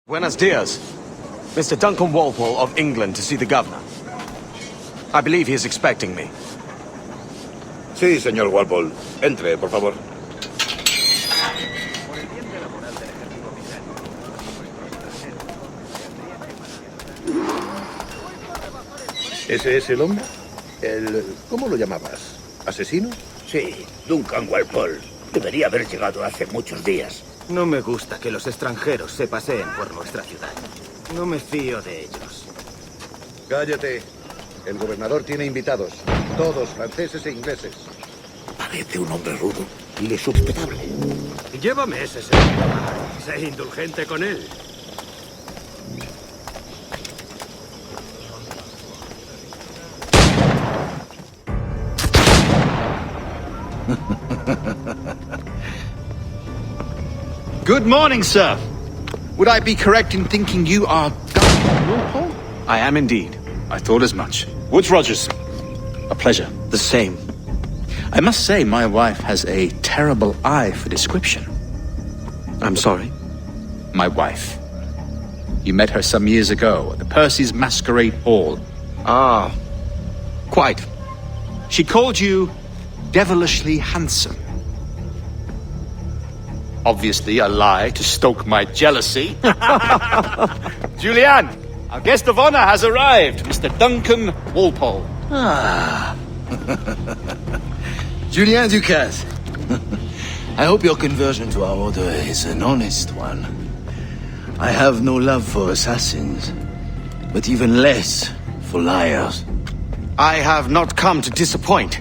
Buenos dias. Mr. Duncan Walpole of England to see the governor. I believe he is expecting me. Sí, señor Walpole. Entre, por favor. ¿Ese es el hombre? ¿Cómo lo llamabas? ¿Asesino? Sí, Duncan Walpole. Debería haber llegado hace muchos días. No me gusta que los extranjeros se paseen por nuestra ciudad. No me fío de ellos. Cállate. El gobernador tiene invitados. Todos franceses e ingleses. Parece un hombre rudo y irrespetable. Llévame ese señor. Sé indulgente con él. Good morning, sir. Would I be correct in thinking you are Duncan Walpole? I am indeed. I thought as much. Woods Rogers. A pleasure. The same. I must say, my wife has a terrible eye for description. I'm sorry. My wife. You met her some years ago at the Percy's Masquerade Ball. Ah, quite. She called you devilishly handsome. Obviously a lie to stoke my jealousy. Julianne, our guest of honor has arrived, Mr. Duncan Walpole. Ah. Julien Ducasse. I hope your conversion to our order is an honest one. I have no love for assassins, but even less for liars. I have not come to disappoint.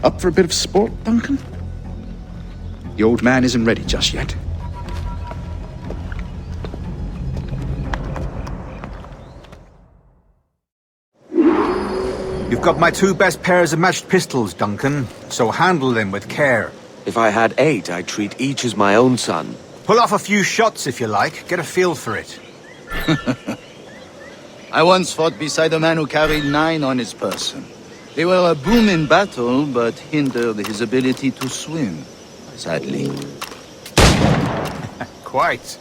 Up for a bit of sport, Duncan? The old man isn't ready just yet. You've got my two best pairs of matched pistols, Duncan, so handle them with care. If I had 8, I'd treat each as my own son. Pull off a few shots if you like, get a feel for it. I once fought beside a man who carried 9 on his person. They were a boom in battle, but hindered his ability to swim, sadly. Quite.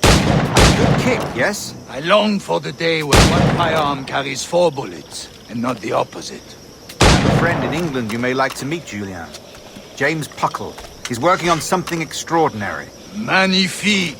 Good kick, yes? I long for the day when one firearm carries 4 bullets, and not the opposite. I have a friend in England you may like to meet, Julien. James Puckle. He's working on something extraordinary. Magnifique!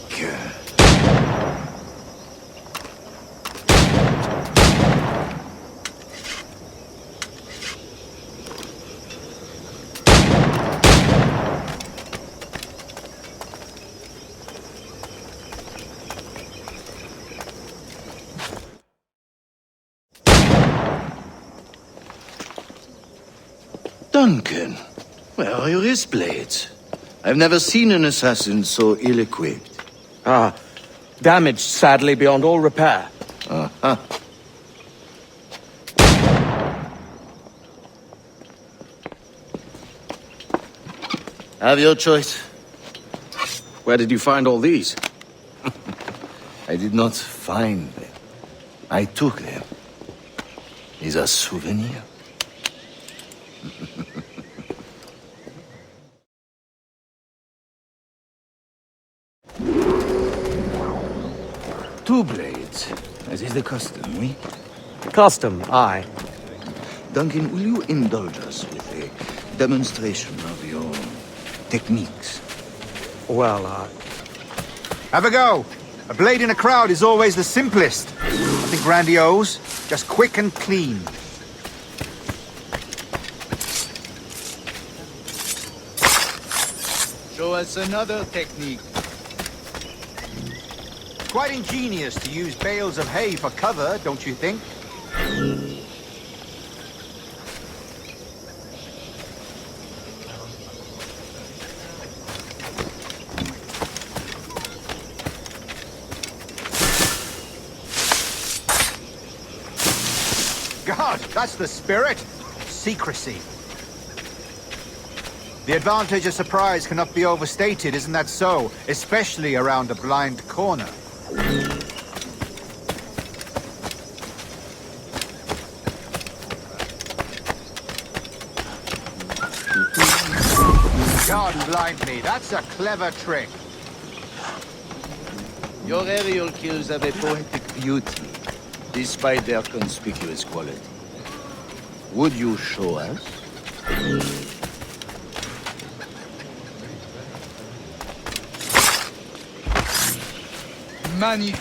Duncan, where are your wrist blades? I've never seen an assassin so ill-equipped. Ah, damaged sadly beyond all repair. Uh-huh. Have your choice. Where did you find all these? I did not find them. I took them. These are souvenirs. Two blades, as is the custom, oui? Custom, aye. Duncan, will you indulge us with a demonstration of your techniques? Well, Have a go. A blade in a crowd is always the simplest. Nothing grandiose, just quick and clean. Show us another technique. Quite ingenious to use bales of hay for cover, don't you think? God, that's the spirit. Secrecy. The advantage of surprise cannot be overstated, isn't that so? Especially around a blind corner. God blind me, that's a clever trick. Your aerial kills have a poetic beauty, despite their conspicuous quality. Would you show us? Magnifique.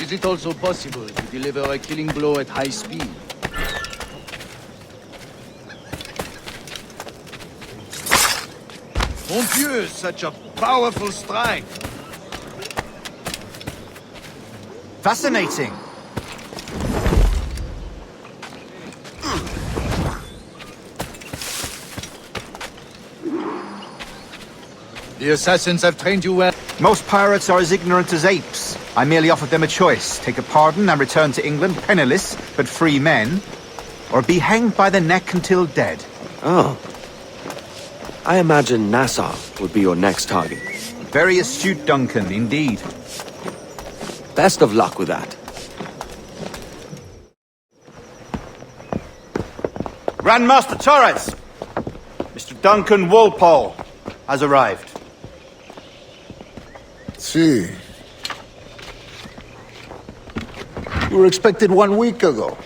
Is it also possible to deliver a killing blow at high speed? Mon Dieu, such a powerful strike! Fascinating. The assassins have trained you well. Most pirates are as ignorant as apes. I merely offered them a choice. Take a pardon and return to England penniless, but free men. Or be hanged by the neck until dead. Oh. I imagine Nassau would be your next target. Very astute, Duncan, indeed. Best of luck with that. Grandmaster Torres! Mr. Duncan Walpole has arrived. See. You were expected 1 week ago.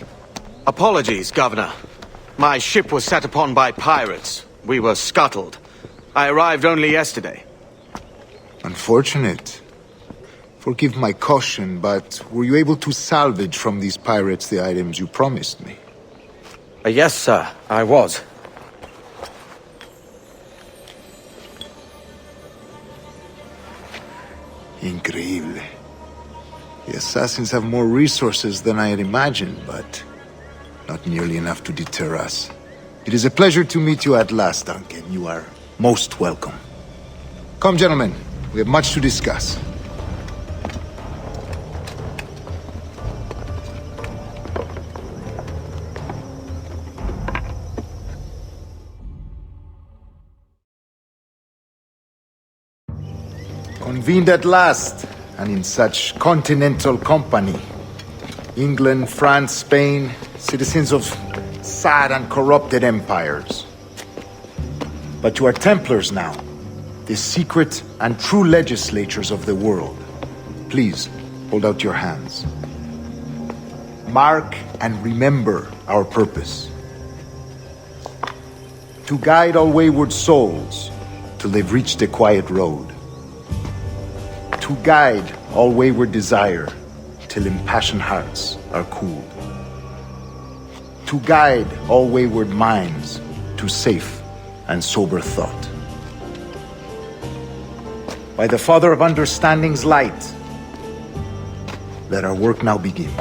Apologies, Governor. My ship was set upon by pirates. We were scuttled. I arrived only yesterday. Unfortunate. Forgive my caution, but were you able to salvage from these pirates the items you promised me? Yes, sir, I was. Increíble. The assassins have more resources than I had imagined, but not nearly enough to deter us. It is a pleasure to meet you at last, Duncan. You are most welcome. Come, gentlemen. We have much to discuss. Convened at last, and in such continental company. England, France, Spain, citizens of sad and corrupted empires. But you are Templars now, the secret and true legislators of the world. Please, hold out your hands. Mark and remember our purpose. To guide all wayward souls till they've reached a quiet road. To guide all wayward desire till impassioned hearts are cooled. To guide all wayward minds to safe and sober thought. By the Father of Understanding's light, let our work now begin.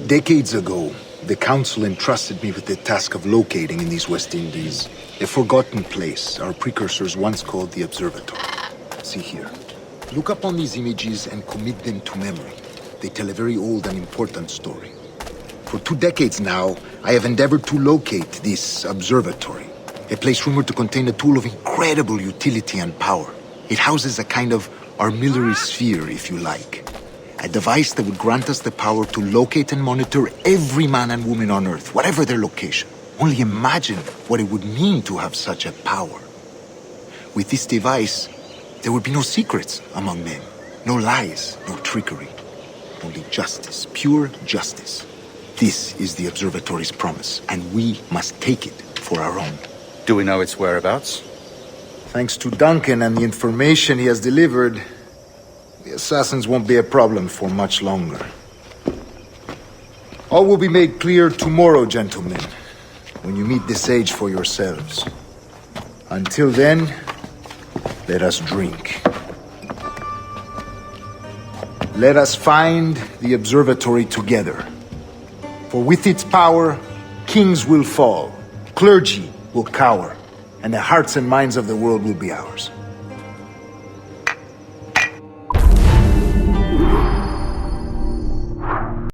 Decades ago, the Council entrusted me with the task of locating in these West Indies a forgotten place our precursors once called the Observatory. See here. Look upon these images and commit them to memory. They tell a very old and important story. For 2 decades now, I have endeavored to locate this observatory, a place rumored to contain a tool of incredible utility and power. It houses a kind of armillary sphere, if you like. A device that would grant us the power to locate and monitor every man and woman on Earth, whatever their location. Only imagine what it would mean to have such a power. With this device, there would be no secrets among men, no lies, no trickery. Only justice, pure justice. This is the observatory's promise, and we must take it for our own. Do we know its whereabouts? Thanks to Duncan and the information he has delivered, the assassins won't be a problem for much longer. All will be made clear tomorrow, gentlemen, when you meet the sage for yourselves. Until then, let us drink. Let us find the observatory together. For with its power, kings will fall, clergy will cower, and the hearts and minds of the world will be ours.